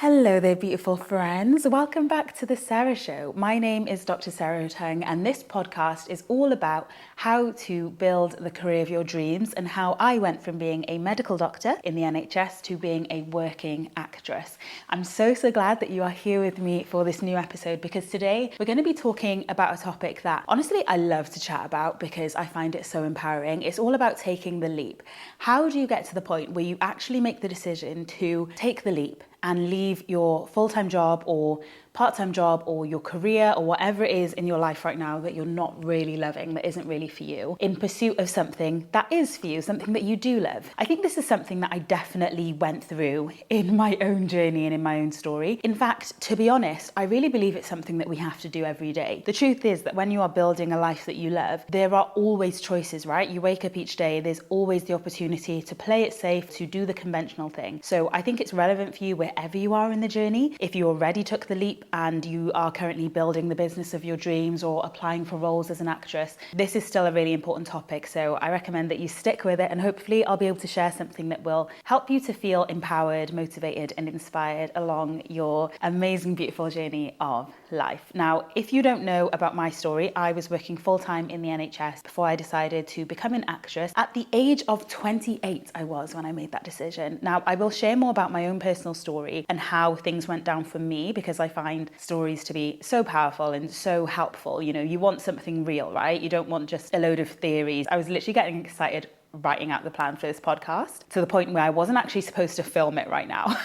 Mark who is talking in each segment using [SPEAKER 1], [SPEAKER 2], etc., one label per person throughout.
[SPEAKER 1] Hello there, beautiful friends. Welcome back to the Sara Show. My name is Dr. Sara Otung, and this podcast is all about how to build the career of your dreams and how I went from being a medical doctor in the NHS to being a working actress. I'm so glad that you are here with me for this new episode, because today we're going to be talking about a topic that honestly I love to chat about because I find it so empowering. It's all about taking the leap. How do you get to the point where you actually make the decision to take the leap and leave your full-time job or part-time job or your career or whatever it is in your life right now that you're not really loving, that isn't really for you, in pursuit of something that is for you, something that you do love? I think this is something that I definitely went through in my own journey and in my own story. In fact, to be honest, I really believe it's something that we have to do every day. The truth is that when you are building a life that you love, there are always choices, right? You wake up each day, there's always the opportunity to play it safe, to do the conventional thing. So I think it's relevant for you wherever you are in the journey. If you already took the leap and you are currently building the business of your dreams or applying for roles as an actress, this is still a really important topic. So I recommend that you stick with it, and hopefully I'll be able to share something that will help you to feel empowered, motivated, and inspired along your amazing, beautiful journey of life. Now, if you don't know about my story, I was working full-time in the NHS before I decided to become an actress. At the age of 28, I was when I made that decision. Now, I will share more about my own personal story and how things went down for me, because I find stories to be so powerful and so helpful. You know, you want something real, right? You don't want just a load of theories. I was literally getting excited writing out the plan for this podcast to the point where I wasn't actually supposed to film it right now.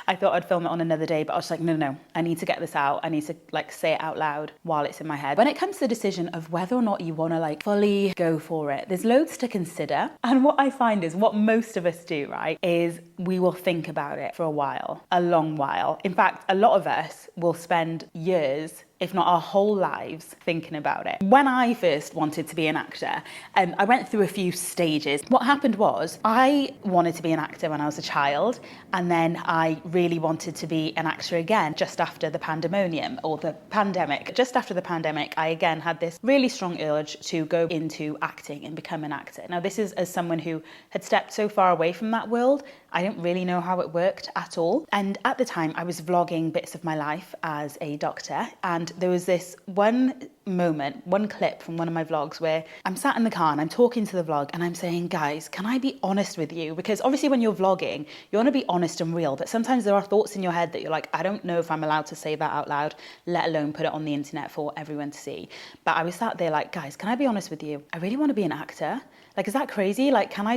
[SPEAKER 1] I thought I'd film it on another day, but I was like, no, I need to get this out. I need to say it out loud while it's in my head. When it comes to the decision of whether or not you want to fully go for it, there's loads to consider. And what I find is what most of us do, right, is we will think about it for a while, a long while. In fact, a lot of us will spend years, if not our whole lives, thinking about it. When I first wanted to be an actor, I went through a few stages. What happened was I wanted to be an actor when I was a child, and then I really wanted to be an actor again just after the pandemonium or the pandemic. Just after the pandemic, I again had this really strong urge to go into acting and become an actor. Now, this is as someone who had stepped so far away from that world. I didn't really know how it worked at all. And at the time, I was vlogging bits of my life as a doctor, and there was this one moment, one clip from one of my vlogs where I'm sat in the car and I'm talking to the vlog and I'm saying, guys, can I be honest with you? Because obviously when you're vlogging, you want to be honest and real, but sometimes there are thoughts in your head that you're like, I don't know if I'm allowed to say that out loud, let alone put it on the internet for everyone to see. But I was sat there like, guys, can I be honest with you? I really want to be an actor. Is that crazy? Can I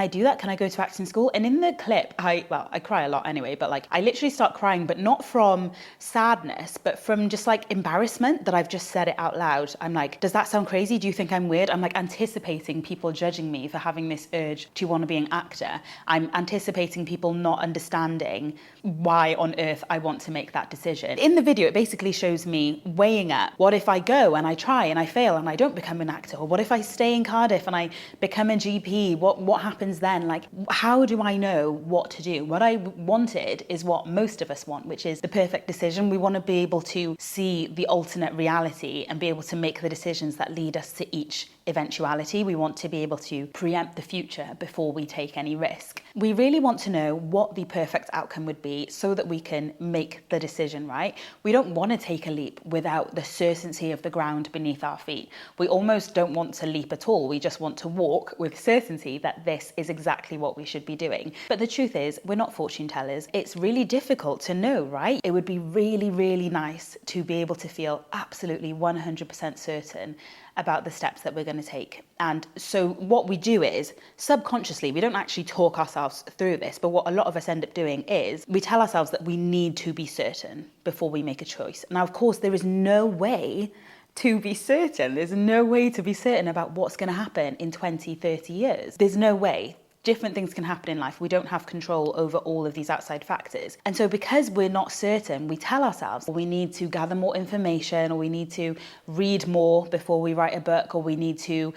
[SPEAKER 1] do that? Can I go to acting school? And in the clip, I cry a lot anyway, but I literally start crying, but not from sadness, but from just embarrassment that I've just said it out loud. I'm like, does that sound crazy? Do you think I'm weird? I'm anticipating people judging me for having this urge to want to be an actor. I'm anticipating people not understanding why on earth I want to make that decision. In the video, it basically shows me weighing up, what if I go and I try and I fail and I don't become an actor? Or what if I stay in Cardiff and I become a GP? What happens then? How do I know what to do? What I wanted is what most of us want, which is the perfect decision. We want to be able to see the alternate reality and be able to make the decisions that lead us to each eventuality. We want to be able to preempt the future before we take any risk. We really want to know what the perfect outcome would be so that we can make the decision, right? We don't want to take a leap without the certainty of the ground beneath our feet. We almost don't want to leap at all. We just want to walk with certainty that this is exactly what we should be doing. But the truth is, we're not fortune tellers. It's really difficult to know, right? It would be really, really nice to be able to feel absolutely 100% certain about the steps that we're going to take. And so what we do is, subconsciously, we don't actually talk ourselves through this, but what a lot of us end up doing is we tell ourselves that we need to be certain before we make a choice. Now, of course, there is no way to be certain. There's no way to be certain about what's going to happen in 20, 30 years. There's no way. Different things can happen in life. We don't have control over all of these outside factors. And so because we're not certain, we tell ourselves we need to gather more information, or we need to read more before we write a book, or we do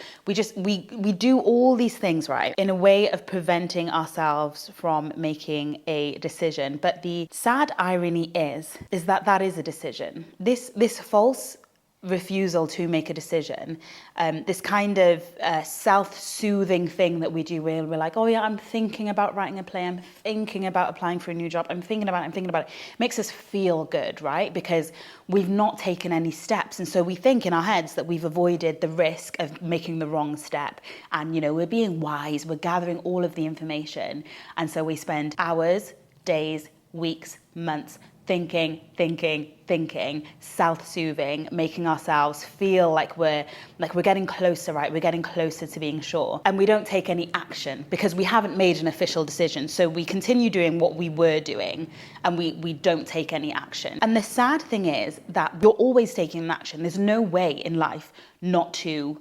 [SPEAKER 1] all these things, right, in a way of preventing ourselves from making a decision. But the sad irony is that is a decision. This false refusal to make a decision, this kind of self-soothing thing that we do where we're like, oh yeah, I'm thinking about writing a play, I'm thinking about applying for a new job, I'm thinking about it, makes us feel good, right? Because we've not taken any steps. And so we think in our heads that we've avoided the risk of making the wrong step. And, we're being wise, we're gathering all of the information. And so we spend hours, days, weeks, months, thinking, self-soothing, making ourselves feel like we're getting closer, right? We're getting closer to being sure. And we don't take any action because we haven't made an official decision. So we continue doing what we were doing and we don't take any action. And the sad thing is that you're always taking an action. There's no way in life not to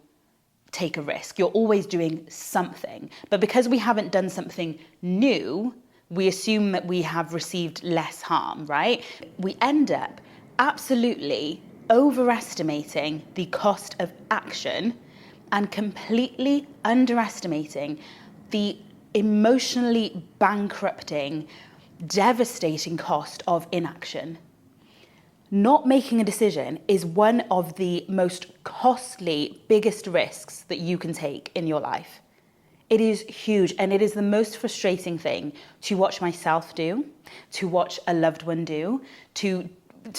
[SPEAKER 1] take a risk. You're always doing something. But because we haven't done something new, we assume that we have received less harm, right? We end up absolutely overestimating the cost of action and completely underestimating the emotionally bankrupting, devastating cost of inaction. Not making a decision is one of the most costly, biggest risks that you can take in your life. It is huge, and it is the most frustrating thing to watch myself do, to watch a loved one do, to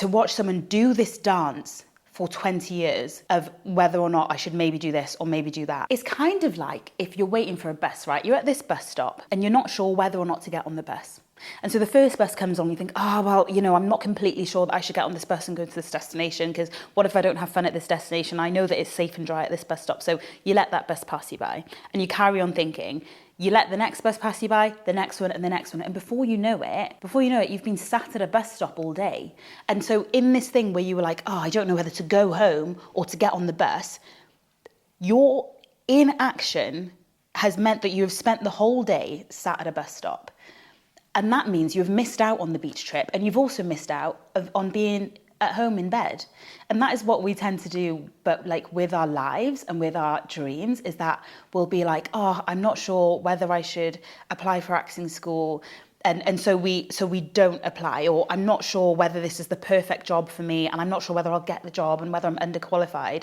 [SPEAKER 1] watch someone do this dance for 20 years of whether or not I should maybe do this or maybe do that. It's kind of like if you're waiting for a bus, right? You're at this bus stop and you're not sure whether or not to get on the bus. And so the first bus comes on, you think, oh, well, I'm not completely sure that I should get on this bus and go to this destination, because what if I don't have fun at this destination? I know that it's safe and dry at this bus stop. So you let that bus pass you by and you carry on thinking. You let the next bus pass you by, the next one and the next one. And before you know it, you've been sat at a bus stop all day. And so in this thing where you were like, oh, I don't know whether to go home or to get on the bus, your inaction has meant that you have spent the whole day sat at a bus stop. And that means you've missed out on the beach trip, and you've also missed out on being at home in bed. And that is what we tend to do, but like with our lives and with our dreams, is that we'll be like, oh, I'm not sure whether I should apply for acting school. And so we don't apply, or I'm not sure whether this is the perfect job for me, and I'm not sure whether I'll get the job and whether I'm underqualified.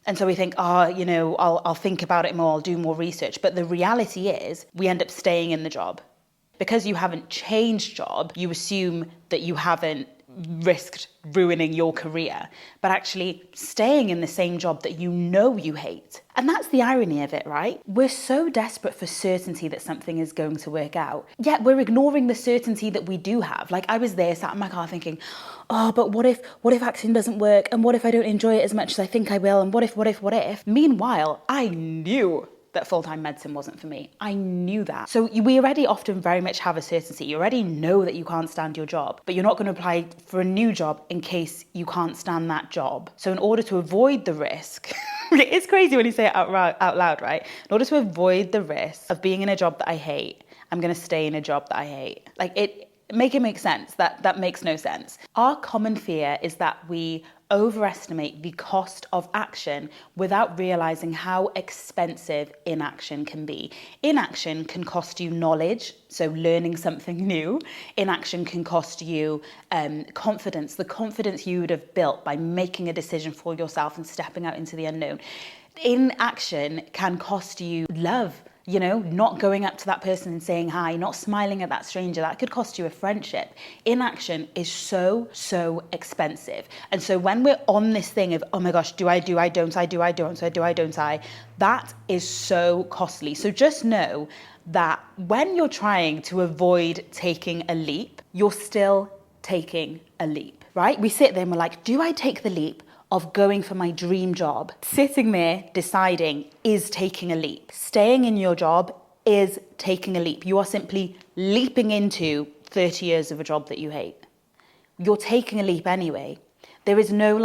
[SPEAKER 1] And so we think, I'll think about it more, I'll do more research. But the reality is we end up staying in the job. Because you haven't changed job, you assume that you haven't risked ruining your career, but actually staying in the same job that you hate. And that's the irony of it, right? We're so desperate for certainty that something is going to work out, yet we're ignoring the certainty that we do have. Like I was there sat in my car thinking, oh, but what if acting doesn't work? And what if I don't enjoy it as much as I think I will? And what if? Meanwhile, I knew that full-time medicine wasn't for me. I knew that. So we already often very much have a certainty. You already know that you can't stand your job, but you're not going to apply for a new job in case you can't stand that job. So in order to avoid the risk, it's crazy when you say it out loud, right? In order to avoid the risk of being in a job that I hate, I'm going to stay in a job that I hate. Make it make sense. That makes no sense. Our common fear is that we overestimate the cost of action without realizing how expensive inaction can be. Inaction can cost you knowledge, so learning something new. Inaction can cost you confidence, the confidence you would have built by making a decision for yourself and stepping out into the unknown. Inaction can cost you love. Not going up to that person and saying hi, not smiling at that stranger, that could cost you a friendship. Inaction is so expensive. And so when we're on this thing of, oh my gosh, don't I, that is so costly. So just know that when you're trying to avoid taking a leap, you're still taking a leap, right? We sit there and we're like, do I take the leap of going for my dream job? Sitting there deciding is taking a leap. Staying in your job is taking a leap. You are simply leaping into 30 years of a job that you hate. You're taking a leap anyway. There is no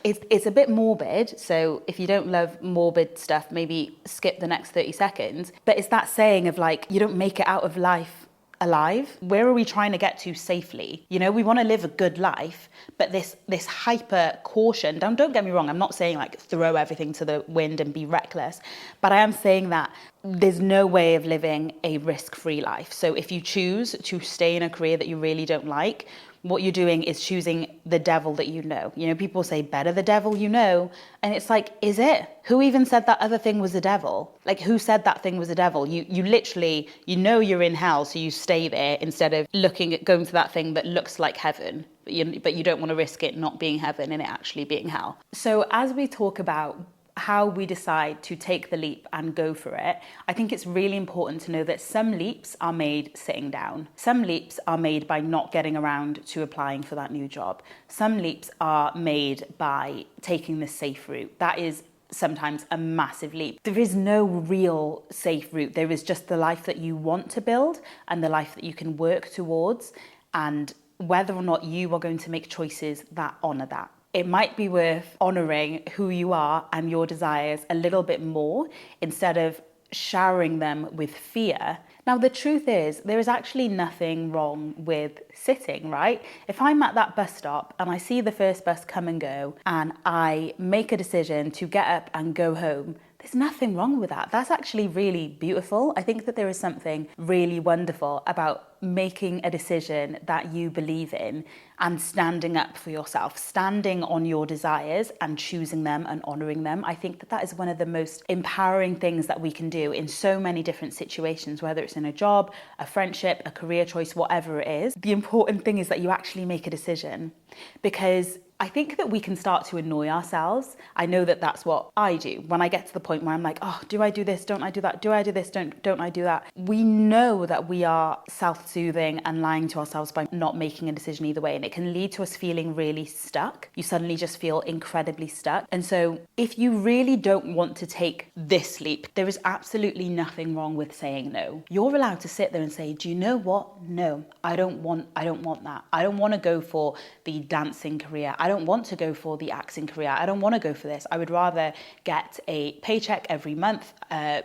[SPEAKER 1] it's a bit morbid. So if you don't love morbid stuff, maybe skip the next 30 seconds. But it's that saying of you don't make it out of life alive. Where are we trying to get to safely? We want to live a good life, but this hyper caution, don't get me wrong, I'm not saying throw everything to the wind and be reckless, but I am saying that there's no way of living a risk-free life. So if you choose to stay in a career that you really don't like, what you're doing is choosing the devil that you know. You know, people say better the devil you know. And it's like, is it? Who even said that other thing was the devil? Like, who said that thing was the devil? You literally, you know you're in hell, so you stay there instead of going to that thing that looks like heaven. But you don't want to risk it not being heaven and it actually being hell. So as we talk about how we decide to take the leap and go for it, I think it's really important to know that some leaps are made sitting down. Some leaps are made by not getting around to applying for that new job. Some leaps are made by taking the safe route. That is sometimes a massive leap. There is no real safe route. There is just the life that you want to build and the life that you can work towards, and whether or not you are going to make choices that honour that. It might be worth honouring who you are and your desires a little bit more instead of showering them with fear. Now, the truth is, there is actually nothing wrong with sitting, right? If I'm at that bus stop and I see the first bus come and go and I make a decision to get up and go home, there's nothing wrong with that. That's actually really beautiful. I think that there is something really wonderful about making a decision that you believe in and standing up for yourself, standing on your desires and choosing them and honouring them. I think that that is one of the most empowering things that we can do in so many different situations, whether it's in a job, a friendship, a career choice, whatever it is. The important thing is that you actually make a decision, because I think that we can start to annoy ourselves. I know that that's what I do. When I get to the point where I'm like, oh, do I do this? Don't I do that? Do I do this? Don't I do that? We know that we are self-soothing and lying to ourselves by not making a decision either way. And it can lead to us feeling really stuck. You suddenly just feel incredibly stuck. And so if you really don't want to take this leap, there is absolutely nothing wrong with saying no. You're allowed to sit there and say, do you know what? No, I don't want that. I don't want to go for the dancing career. I don't want to go for the acting career. I don't want to go for this. I would rather get a paycheck every month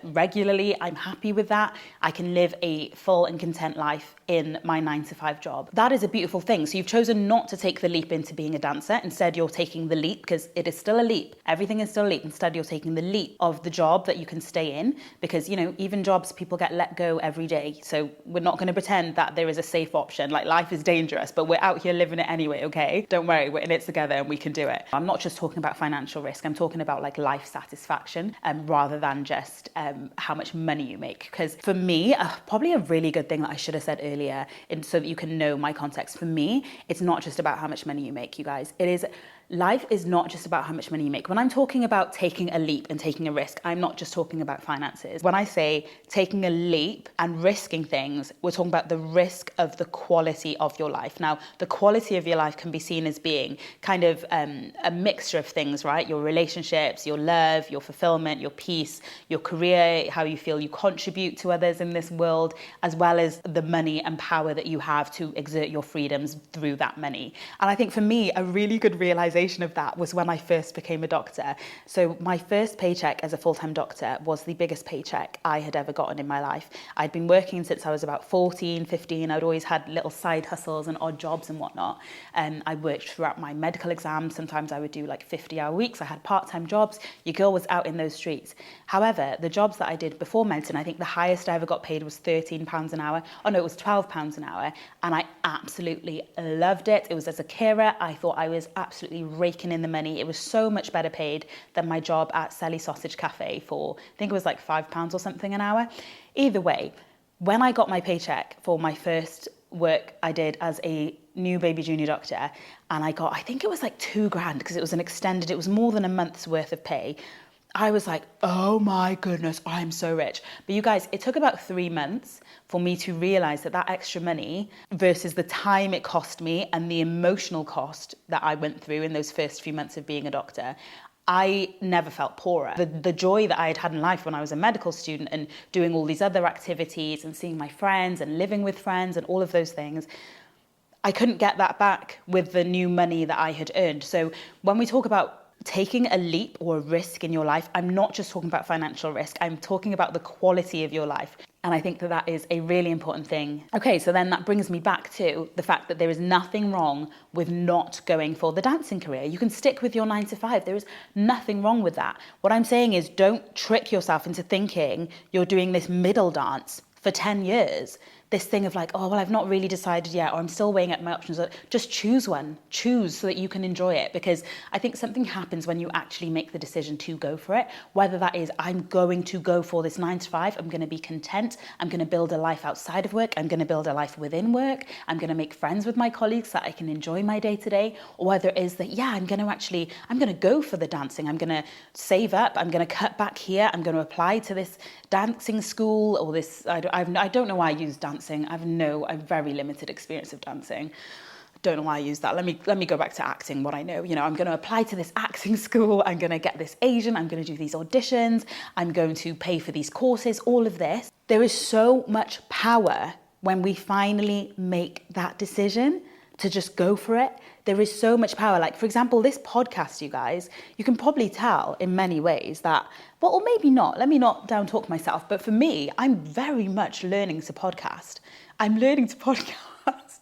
[SPEAKER 1] regularly. I'm happy with that. I can live a full and content life in my 9-to-5 job. That is a beautiful thing. So you've chosen not to take the leap into being a dancer. Instead, you're taking the leap, because it is still a leap. Everything is still a leap. Instead, you're taking the leap of the job that you can stay in, because, you know, even jobs, people get let go every day. So we're not going to pretend that there is a safe option. Like, life is dangerous, but we're out here living it anyway, okay? Don't worry, we're in it together and we can do it. I'm not just talking about financial risk. I'm talking about like life satisfaction, rather than just how much money you make. Because for me, probably a really good thing that I should have said earlier, so that you can know my context. For me, it's not just about how much money you make, you guys. Life is not just about how much money you make. When I'm talking about taking a leap and taking a risk, I'm not just talking about finances. When I say taking a leap and risking things, we're talking about the risk of the quality of your life. Now, the quality of your life can be seen as being kind of a mixture of things, right? Your relationships, your love, your fulfillment, your peace, your career, how you feel you contribute to others in this world, as well as the money and power that you have to exert your freedoms through that money. And I think for me, a really good realization of that was when I first became a doctor. So my first paycheck as a full-time doctor was the biggest paycheck I had ever gotten in my life. I'd been working since I was about 14, 15. I'd always had little side hustles and odd jobs and whatnot. And I worked throughout my medical exams. Sometimes I would do like 50-hour weeks. I had part-time jobs. Your girl was out in those streets. However, the jobs that I did before medicine, I think the highest I ever got paid was £13 an hour. Oh no, it was £12 an hour. And I absolutely loved it. It was as a carer. I thought I was absolutely raking in the money. It was so much better paid than my job at Selly Sausage Cafe for, I think it was like £5 or something an hour. Either way, when I got my paycheck for my first work I did as a new baby junior doctor, and I think it was like £2,000, because it was it was more than a month's worth of pay. I was like, oh my goodness, I'm so rich. But you guys, it took about 3 months for me to realize that extra money versus the time it cost me and the emotional cost that I went through in those first few months of being a doctor, I never felt poorer. The joy that I had in life when I was a medical student and doing all these other activities and seeing my friends and living with friends and all of those things, I couldn't get that back with the new money that I had earned. So when we talk about taking a leap or a risk in your life, I'm not just talking about financial risk. I'm talking about the quality of your life. And I think that is a really important thing. Okay, so then that brings me back to the fact that there is nothing wrong with not going for the dancing career. You can stick with your 9-to-5. There is nothing wrong with that. What I'm saying is, don't trick yourself into thinking you're doing this middle dance for 10 years. this thing of like, oh, well, I've not really decided yet, or I'm still weighing up my options. Just choose one. Choose so that you can enjoy it. Because I think something happens when you actually make the decision to go for it. Whether that is, I'm going to go for this 9 to 5, I'm going to be content, I'm going to build a life outside of work, I'm going to build a life within work, I'm going to make friends with my colleagues so that I can enjoy my day to day. Or whether it is that, yeah, I'm going to go for the dancing, I'm going to save up, I'm going to cut back here, I'm going to apply to this dancing school or this, I don't know why I use dancing. I've very limited experience of dancing. Don't know why I use that. Let me go back to acting, what I know. I'm going to apply to this acting school, I'm going to get this agent, I'm going to do these auditions, I'm going to pay for these courses, all of this. There is so much power when we finally make that decision to just go for it. There is so much power. Like, for example, this podcast, you guys, you can probably tell in many ways that, well, or maybe not, let me not down talk myself, but for me, I'm very much learning to podcast. I'm learning to podcast,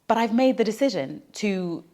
[SPEAKER 1] but I've made the decision to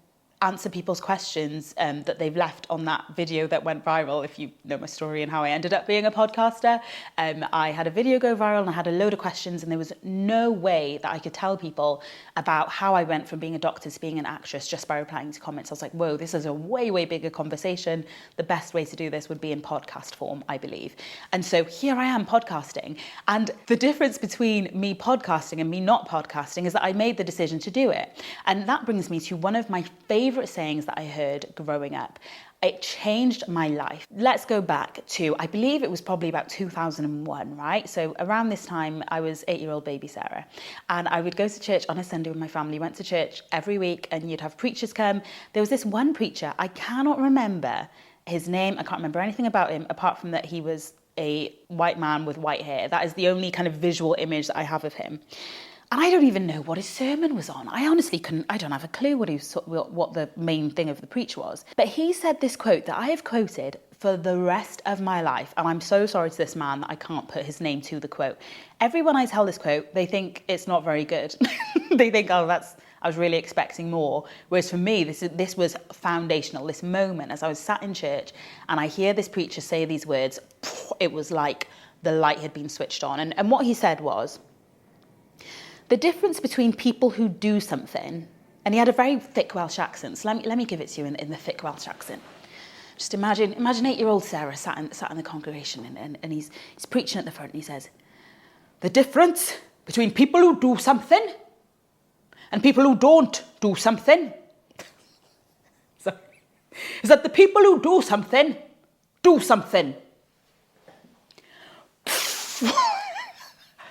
[SPEAKER 1] answer people's questions that they've left on that video that went viral. If you know my story and how I ended up being a podcaster, I had a video go viral and I had a load of questions, and there was no way that I could tell people about how I went from being a doctor to being an actress just by replying to comments. I was like, whoa, this is a way, way bigger conversation. The best way to do this would be in podcast form, I believe. And so here I am podcasting. And the difference between me podcasting and me not podcasting is that I made the decision to do it. And that brings me to one of my favorite sayings that I heard growing up. It changed my life. Let's go back to, I believe it was probably about 2001, right? So around this time, I was 8-year-old baby Sarah, and I would go to church on a Sunday with my family. Went to church every week, and you'd have preachers come. There was this one preacher, I cannot remember his name, I can't remember anything about him, apart from that he was a white man with white hair. That is the only kind of visual image that I have of him. And I don't even know what his sermon was on. I honestly I don't have a clue what the main thing of the preach was. But he said this quote that I have quoted for the rest of my life. And I'm so sorry to this man that I can't put his name to the quote. Everyone I tell this quote, they think it's not very good. They think, oh, I was really expecting more. Whereas for me, this was foundational. This moment, as I was sat in church and I hear this preacher say these words, it was like the light had been switched on. And what he said was, the difference between people who do something, and he had a very thick Welsh accent, so let me give it to you in the thick Welsh accent. Just imagine 8-year-old Sarah sat in the congregation and he's preaching at the front, and he says, the difference between people who do something and people who don't do something is that the people who do something.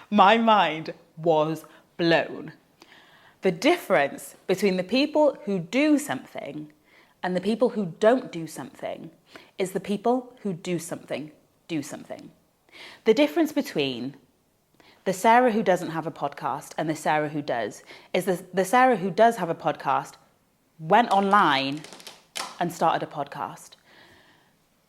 [SPEAKER 1] My mind was blown. The difference between the people who do something and the people who don't do something is the people who do something. The difference between the Sarah who doesn't have a podcast and the Sarah who does is the Sarah who does have a podcast went online and started a podcast.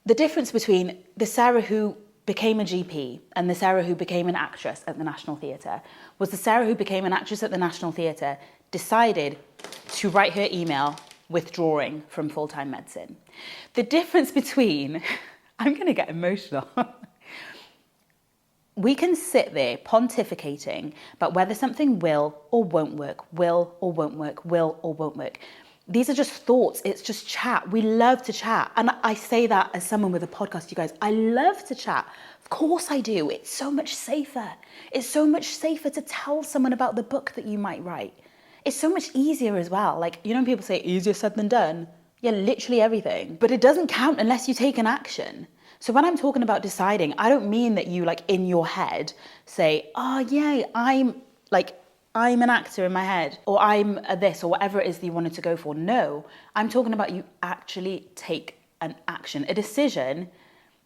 [SPEAKER 1] The difference between the Sarah who became a GP and the Sarah who became an actress at the National Theatre was the Sarah who became an actress at the National Theatre decided to write her email withdrawing from full-time medicine. The difference between, I'm going to get emotional, we can sit there pontificating about whether something will or won't work, will or won't work, will or won't work. These are just thoughts. It's just chat. We love to chat. And I say that as someone with a podcast, you guys. I love to chat. Of course I do. It's so much safer. It's so much safer to tell someone about the book that you might write. It's so much easier as well. Like, you know, people say easier said than done. Yeah, literally everything. But it doesn't count unless you take an action. So when I'm talking about deciding, I don't mean that you, like, in your head say, oh, yeah, I'm an actor in my head, or I'm a this, or whatever it is that you wanted to go for. No, I'm talking about you actually take an action. A decision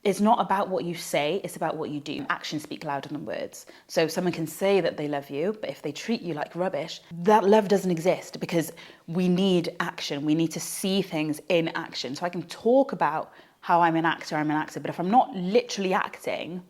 [SPEAKER 1] is not about what you say, it's about what you do. Actions speak louder than words. So someone can say that they love you, but if they treat you like rubbish, that love doesn't exist, because we need action. We need to see things in action. So I can talk about how I'm an actor, but if I'm not literally acting,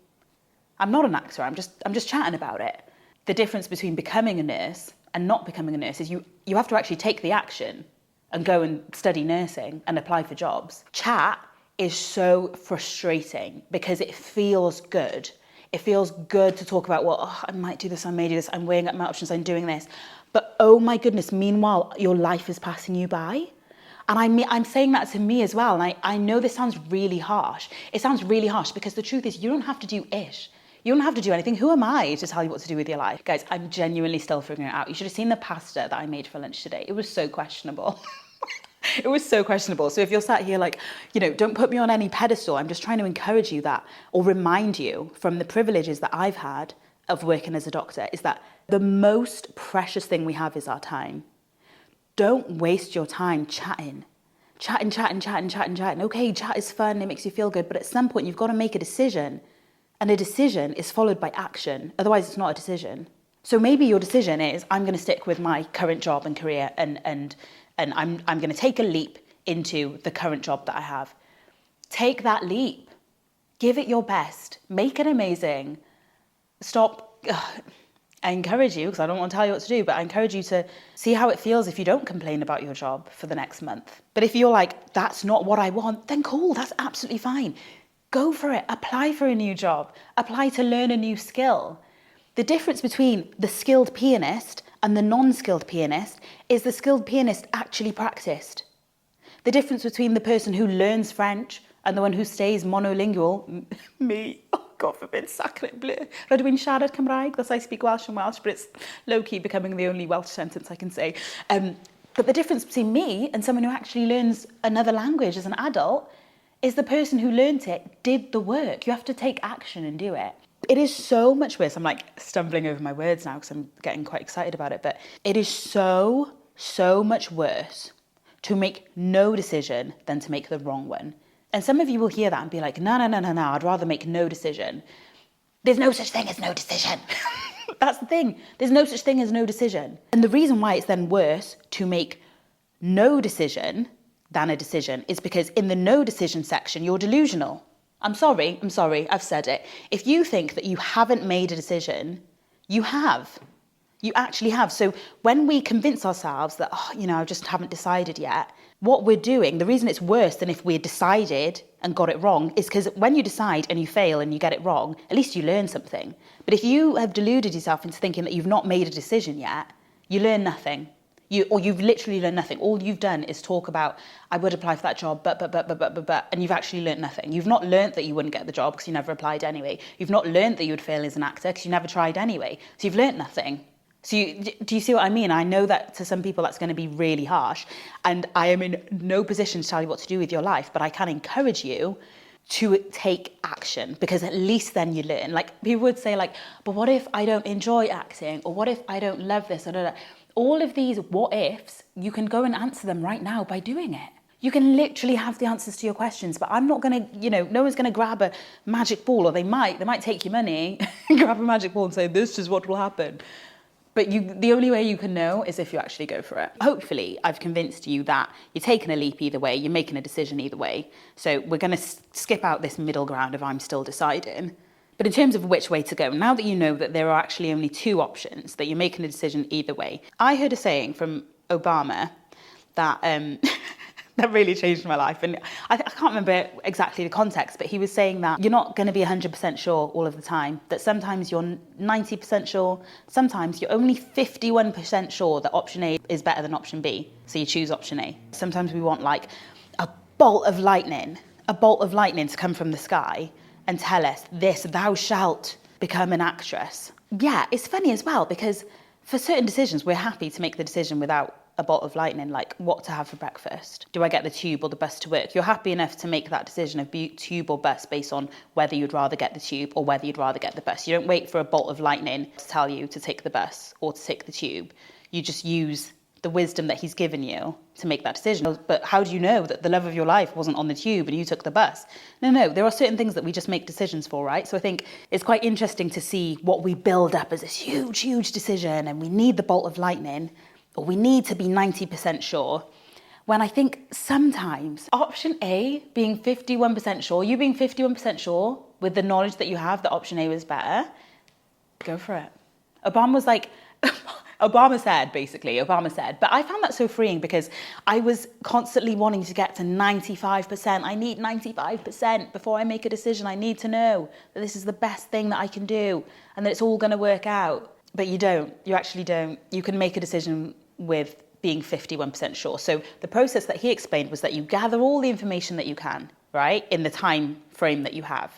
[SPEAKER 1] I'm not an actor, I'm just chatting about it. The difference between becoming a nurse and not becoming a nurse is you have to actually take the action and go and study nursing and apply for jobs. Chat is so frustrating because it feels good. It feels good to talk about, well, I might do this, I may do this, I'm weighing up my options, I'm doing this. But oh my goodness, meanwhile, your life is passing you by. And I'm saying that to me as well. And I know this sounds really harsh. It sounds really harsh because the truth is you don't have to do ish. You don't have to do anything. Who am I to tell you what to do with your life? Guys, I'm genuinely still figuring it out. You should have seen the pasta that I made for lunch today. It was so questionable. It was so questionable. So if you're sat here like, don't put me on any pedestal, I'm just trying to encourage you that, or remind you from the privileges that I've had of working as a doctor, is that the most precious thing we have is our time. Don't waste your time chatting. Okay, chat is fun, it makes you feel good, but at some point you've got to make a decision. And a decision is followed by action. Otherwise, it's not a decision. So maybe your decision is, I'm going to stick with my current job and career and I'm going to take a leap into the current job that I have. Take that leap. Give it your best. Make it amazing. Stop. I encourage you, because I don't want to tell you what to do, but I encourage you to see how it feels if you don't complain about your job for the next month. But if you're like, that's not what I want, then cool, that's absolutely fine. Go for it. Apply for a new job. Apply to learn a new skill. The difference between the skilled pianist and the non-skilled pianist is the skilled pianist actually practiced. The difference between the person who learns French and the one who stays monolingual, me, oh God forbid, sacre bleu. Rydw i'n siarad Cymraeg, thus I speak Welsh and Welsh, but it's low-key becoming the only Welsh sentence I can say. But the difference between me and someone who actually learns another language as an adult is the person who learnt it did the work. You have to take action and do it. It is so much worse. I'm like stumbling over my words now because I'm getting quite excited about it. But it is so much worse to make no decision than to make the wrong one. And some of you will hear that and be like, no, I'd rather make no decision. There's no such thing as no decision. That's the thing. There's no such thing as no decision. And the reason why it's then worse to make no decision than a decision is because in the no decision section, you're delusional. I'm sorry, I've said it. If you think that you haven't made a decision, you have. You actually have. So when we convince ourselves that, I just haven't decided yet, what we're doing, the reason it's worse than if we had decided and got it wrong is because when you decide and you fail and you get it wrong, at least you learn something. But if you have deluded yourself into thinking that you've not made a decision yet, you learn nothing. You've literally learned nothing. All you've done is talk about, I would apply for that job, but, and you've actually learned nothing. You've not learned that you wouldn't get the job because you never applied anyway. You've not learned that you would fail as an actor because you never tried anyway. So you've learned nothing. So do you see what I mean? I know that to some people that's going to be really harsh, and I am in no position to tell you what to do with your life, but I can encourage you to take action, because at least then you learn. Like people would say like, but what if I don't enjoy acting? Or what if I don't love this? All of these what ifs, you can go and answer them right now by doing it. You can literally have the answers to your questions, but I'm not going to, no one's going to grab a magic ball, or they might take your money, grab a magic ball and say, this is what will happen. But the only way you can know is if you actually go for it. Hopefully, I've convinced you that you're taking a leap either way, you're making a decision either way. So we're going to skip out this middle ground of I'm still deciding. But in terms of which way to go, now that you know that there are actually only two options, that you're making a decision either way. I heard a saying from Obama that that really changed my life. And I can't remember exactly the context, but he was saying that you're not going to be 100% sure all of the time, that sometimes you're 90% sure, sometimes you're only 51% sure that option A is better than option B. So you choose option A. Sometimes we want like a bolt of lightning to come from the sky and tell us this, thou shalt become an actress. Yeah, it's funny as well, because for certain decisions, we're happy to make the decision without a bolt of lightning, like what to have for breakfast. Do I get the tube or the bus to work? You're happy enough to make that decision of tube or bus based on whether you'd rather get the tube or whether you'd rather get the bus. You don't wait for a bolt of lightning to tell you to take the bus or to take the tube. You just use the wisdom that he's given you to make that decision. But how do you know that the love of your life wasn't on the tube and you took the bus? No, there are certain things that we just make decisions for, right? So I think it's quite interesting to see what we build up as this huge decision, and we need the bolt of lightning, or we need to be 90% sure, when I think sometimes option A being 51% sure, you being 51% sure with the knowledge that you have that option A was better, go for it. Obama was like, Obama said. But I found that so freeing because I was constantly wanting to get to 95%. I need 95% before I make a decision. I need to know that this is the best thing that I can do and that it's all going to work out. But you don't. You actually don't. You can make a decision with being 51% sure. So the process that he explained was that you gather all the information that you can, right, in the time frame that you have.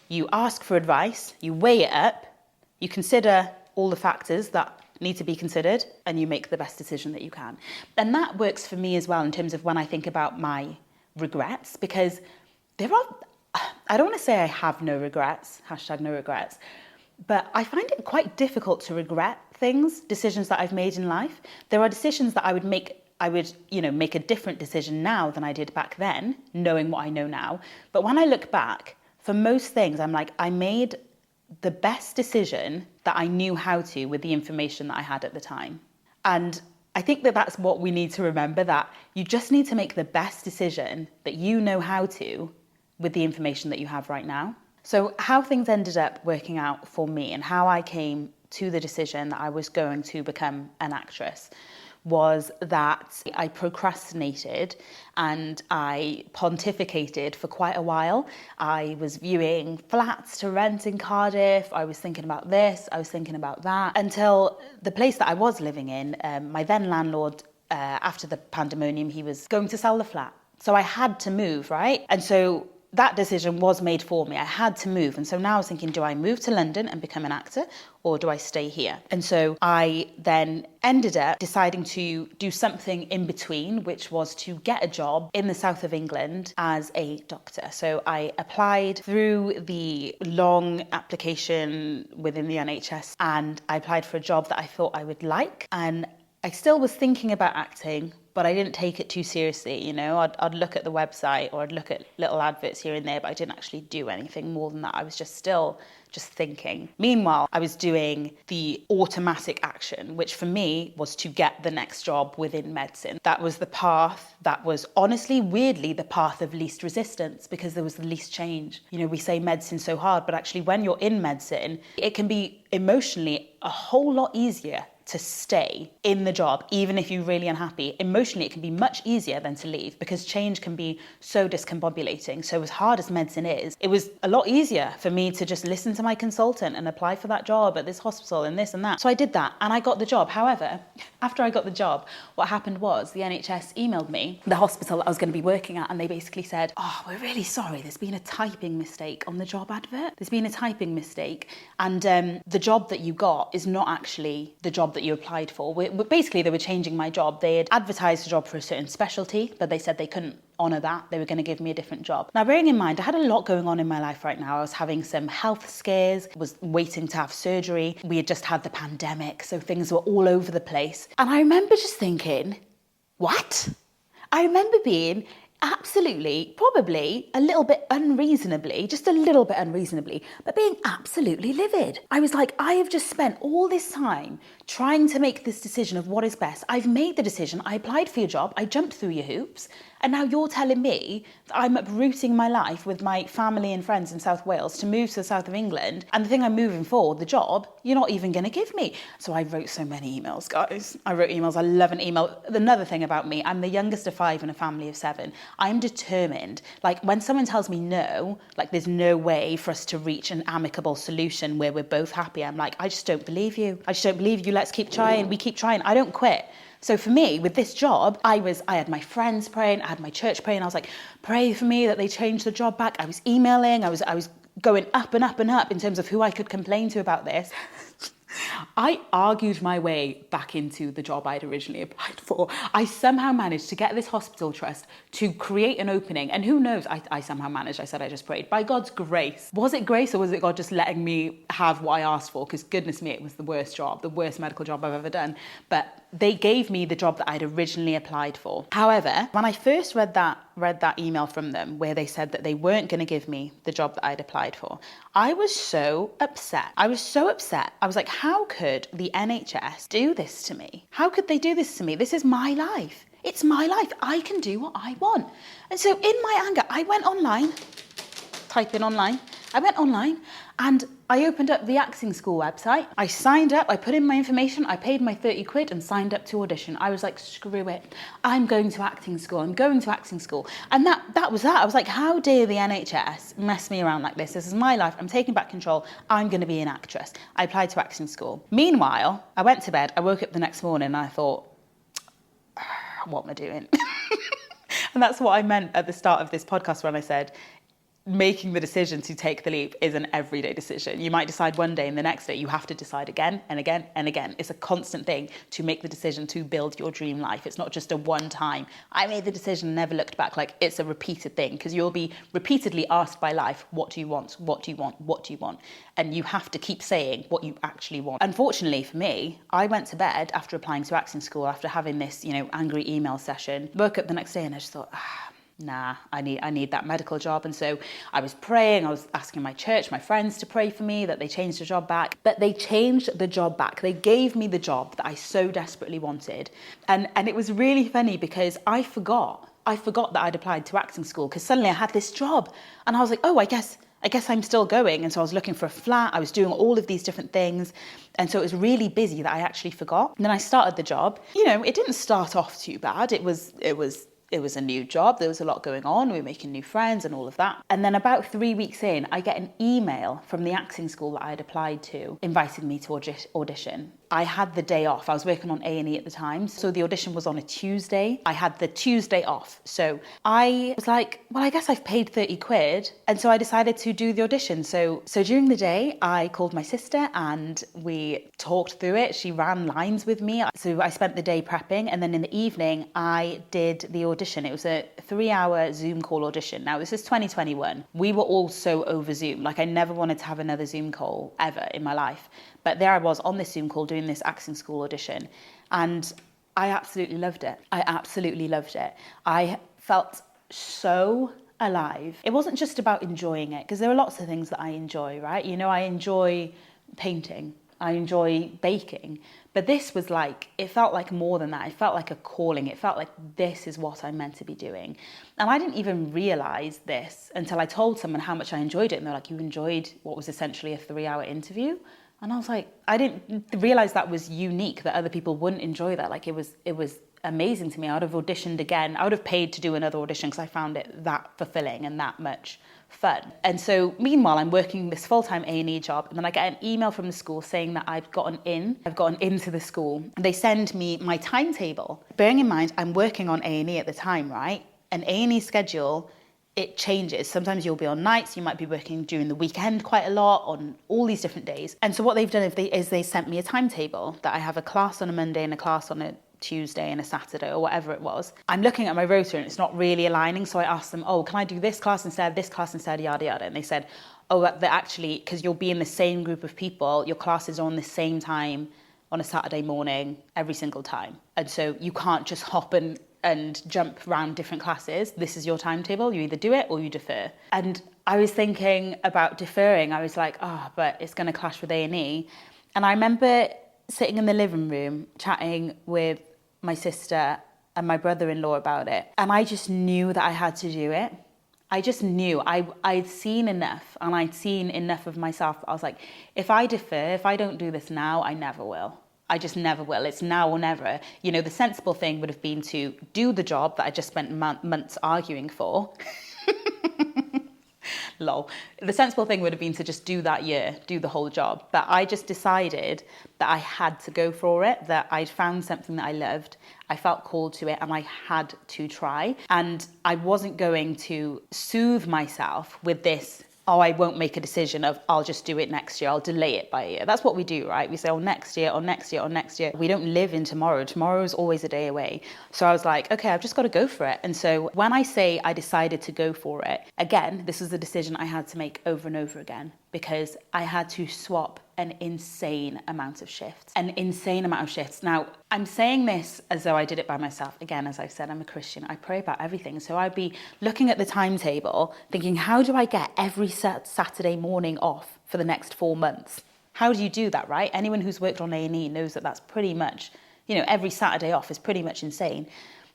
[SPEAKER 1] You ask for advice, you weigh it up, you consider all the factors that need to be considered, and you make the best decision that you can. And that works for me as well in terms of when I think about my regrets, because I don't want to say I have no regrets, #no regrets, but I find it quite difficult to regret decisions that I've made in life. There are decisions that I would make a different decision now than I did back then, knowing what I know now. But when I look back, for most things, I'm like, I made the best decision that I knew how to with the information that I had at the time. And I think that that's what we need to remember, that you just need to make the best decision that you know how to with the information that you have right now. So how things ended up working out for me and how I came to the decision that I was going to become an actress was that I procrastinated and I pontificated for quite a while. I was viewing flats to rent in Cardiff. I was thinking about this, I was thinking about that, until the place that I was living in, my then landlord, after the pandemonium, he was going to sell the flat. So I had to move, right? And so that decision was made for me. I had to move. And so now I was thinking, do I move to London and become an actor, or do I stay here? And so I then ended up deciding to do something in between, which was to get a job in the south of England as a doctor. So I applied through the long application within the NHS, and I applied for a job that I thought I would like. And I still was thinking about acting, but I didn't take it too seriously, you know. I'd look at the website or I'd look at little adverts here and there, but I didn't actually do anything more than that. I was just thinking. Meanwhile, I was doing the automatic action, which for me was to get the next job within medicine. That was the path that was honestly, weirdly, the path of least resistance, because there was the least change. You know, we say medicine's so hard, but actually when you're in medicine, it can be emotionally a whole lot easier to stay in the job, even if you're really unhappy. Emotionally, it can be much easier than to leave, because change can be so discombobulating. So as hard as medicine is, it was a lot easier for me to just listen to my consultant and apply for that job at this hospital and this and that. So I did that and I got the job. However, after I got the job, what happened was the NHS emailed me, the hospital that I was going to be working at, and they basically said, oh, we're really sorry, there's been a typing mistake on the job advert. There's been a typing mistake, and the job that you got is not actually the job that you applied for. Basically, they were changing my job. They had advertised a job for a certain specialty, but they said they couldn't honour that. They were going to give me a different job. Now, bearing in mind, I had a lot going on in my life right now. I was having some health scares, was waiting to have surgery. We had just had the pandemic, so things were all over the place. And I remember just thinking, what? I remember being absolutely, probably a little bit unreasonably, but being absolutely livid. I was like, I have just spent all this time trying to make this decision of what is best. I've made the decision. I applied for your job. I jumped through your hoops. And now you're telling me that I'm uprooting my life with my family and friends in South Wales to move to the south of England. And the thing I'm moving for, the job, you're not even going to give me. So I wrote so many emails, guys. I wrote emails. I love an email. Another thing about me, I'm the youngest of 5 in a family of 7. I'm determined. Like, when someone tells me no, like there's no way for us to reach an amicable solution where we're both happy, I'm like, I just don't believe you. Let's keep trying. We keep trying. I don't quit. So for me, with this job, I had my friends praying, I had my church praying. I was like, pray for me that they change the job back. I was emailing, I was going up and up and up in terms of who I could complain to about this. I argued my way back into the job I'd originally applied for. I somehow managed to get this hospital trust to create an opening. And who knows, I somehow managed. I said I just prayed. By God's grace. Was it grace, or was it God just letting me have what I asked for? Because goodness me, it was the worst job, the worst medical job I've ever done. But they gave me the job that I'd originally applied for. However, when I first read that email from them where they said that they weren't going to give me the job that I'd applied for, I was so upset. I was like, how could the NHS do this to me? How could they do this to me? This is my life. It's my life. I can do what I want. And so in my anger, I went online, typing online, I went online and I opened up the acting school website. I signed up, I put in my information, I paid my 30 quid and signed up to audition. I was like, screw it. I'm going to acting school. I'm going to acting school. And that was that. I was like, how dare the NHS mess me around like this? This is my life. I'm taking back control. I'm going to be an actress. I applied to acting school. Meanwhile, I went to bed. I woke up the next morning and I thought, what am I doing? And that's what I meant at the start of this podcast when I said, making the decision to take the leap is an everyday decision. You might decide one day and the next day you have to decide again and again and again. It's a constant thing to make the decision to build your dream life. It's not just a one time, I made the decision and never looked back. Like, it's a repeated thing, because you'll be repeatedly asked by life, what do you want? What do you want? What do you want? And you have to keep saying what you actually want. Unfortunately for me, I went to bed after applying to acting school, after having this, angry email session, woke up the next day and I just thought, nah, I need that medical job. And so I was praying, I was asking my church, my friends to pray for me, that they changed the job back. But they changed the job back. They gave me the job that I so desperately wanted. And it was really funny because I forgot that I'd applied to acting school, because suddenly I had this job and I was like, oh, I guess I'm still going. And so I was looking for a flat. I was doing all of these different things. And so it was really busy that I actually forgot. And then I started the job. It didn't start off too bad. It was a new job. There was a lot going on. We were making new friends and all of that. And then about 3 weeks in, I get an email from the acting school that I had applied to, inviting me to audition. I had the day off. I was working on A&E at the time. So the audition was on a Tuesday. I had the Tuesday off. So I was like, well, I guess I've paid 30 quid. And so I decided to do the audition. So during the day, I called my sister and we talked through it. She ran lines with me. So I spent the day prepping. And then in the evening, I did the audition. It was a 3-hour Zoom call audition. Now, this is 2021. We were all so over Zoom. Like, I never wanted to have another Zoom call ever in my life. But there I was on this Zoom call doing this acting school audition. And I absolutely loved it. I felt so alive. It wasn't just about enjoying it, because there are lots of things that I enjoy, right? I enjoy painting. I enjoy baking. But this was like, it felt like more than that. It felt like a calling. It felt like this is what I'm meant to be doing. And I didn't even realize this until I told someone how much I enjoyed it. And they're like, you enjoyed what was essentially a 3-hour interview? And I was like, I didn't realize that was unique, that other people wouldn't enjoy that. Like, it was amazing to me. I would have auditioned again. I would have paid to do another audition because I found it that fulfilling and that much fun. And so meanwhile, I'm working this full-time A&E job, and then I get an email from the school saying that I've gotten into the school. They send me my timetable. Bearing in mind, I'm working on A&E at the time, right? An A&E schedule, it changes. Sometimes you'll be on nights, you might be working during the weekend quite a lot, on all these different days. And so what they've done is they sent me a timetable that I have a class on a Monday and a class on a Tuesday and a Saturday, or whatever it was. I'm looking at my rota and it's not really aligning, so I asked them, oh, can I do this class instead, yada yada. And they said, oh, that actually, because you'll be in the same group of people, your classes are on the same time on a Saturday morning every single time, and so you can't just hop and jump around different classes. This is your timetable. You either do it or you defer. And I was thinking about deferring. I was like, but it's going to clash with A&E. And I remember sitting in the living room chatting with my sister and my brother-in-law about it. And I just knew that I had to do it. I just knew. I'd seen enough, and I'd seen enough of myself. I was like, if I defer, if I don't do this now, I never will. I just never will. It's now or never. The sensible thing would have been to do the job that I just spent months arguing for. Lol. The sensible thing would have been to just do that year, do the whole job. But I just decided that I had to go for it, that I'd found something that I loved. I felt called to it and I had to try. And I wasn't going to soothe myself with this, I won't make a decision of, I'll just do it next year, I'll delay it by a year. That's what we do, right? We say, next year, or next year, or next year. We don't live in tomorrow. Tomorrow is always a day away. So I was like, okay, I've just got to go for it. And so when I say I decided to go for it, again, this was a decision I had to make over and over again, because I had to swap an insane amount of shifts. Now, I'm saying this as though I did it by myself. Again, as I've said, I'm a Christian. I pray about everything. So I'd be looking at the timetable, thinking, how do I get every Saturday morning off for the next 4 months? How do you do that, right? Anyone who's worked on A&E knows that that's pretty much, every Saturday off is pretty much insane.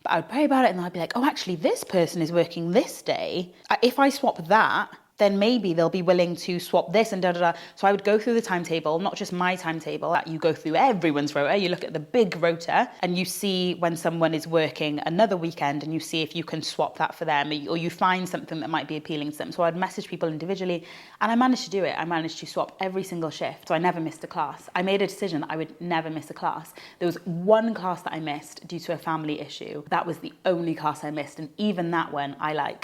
[SPEAKER 1] But I would pray about it and I'd be like, actually, this person is working this day. If I swap that, then maybe they'll be willing to swap this and da-da-da. So I would go through the timetable, not just my timetable, you go through everyone's rota, you look at the big rota and you see when someone is working another weekend and you see if you can swap that for them, or you find something that might be appealing to them. So I'd message people individually, and I managed to do it. I managed to swap every single shift. So I never missed a class. I made a decision that I would never miss a class. There was one class that I missed due to a family issue. That was the only class I missed. And even that one, I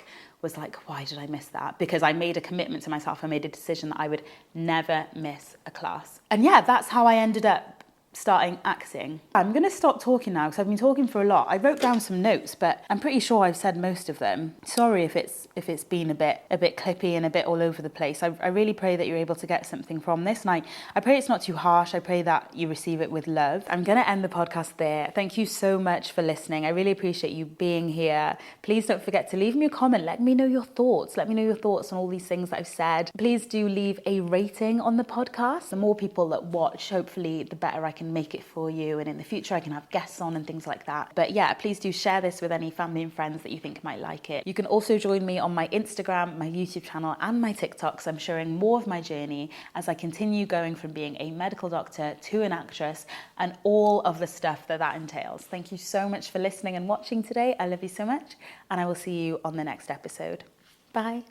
[SPEAKER 1] was like, why did I miss that? Because I made a commitment to myself. I made a decision that I would never miss a class. And yeah, that's how I ended up starting acting. I'm going to stop talking now because I've been talking for a lot. I wrote down some notes, but I'm pretty sure I've said most of them. Sorry if it's been a bit clippy and a bit all over the place. I really pray that you're able to get something from this, and I pray it's not too harsh. I pray that you receive it with love. I'm going to end the podcast there. Thank you so much for listening. I really appreciate you being here. Please don't forget to leave me a comment. Let me know your thoughts. Let me know your thoughts on all these things that I've said. Please do leave a rating on the podcast. The more people that watch, hopefully the better I can make it for you, and in the future I can have guests on and things like that. But yeah, please do share this with any family and friends that you think might like it. You can also join me on my Instagram, my YouTube channel and my TikToks. I'm sharing more of my journey as I continue going from being a medical doctor to an actress and all of the stuff that entails. Thank you so much for listening and watching today. I love you so much, and I will see you on the next episode. Bye.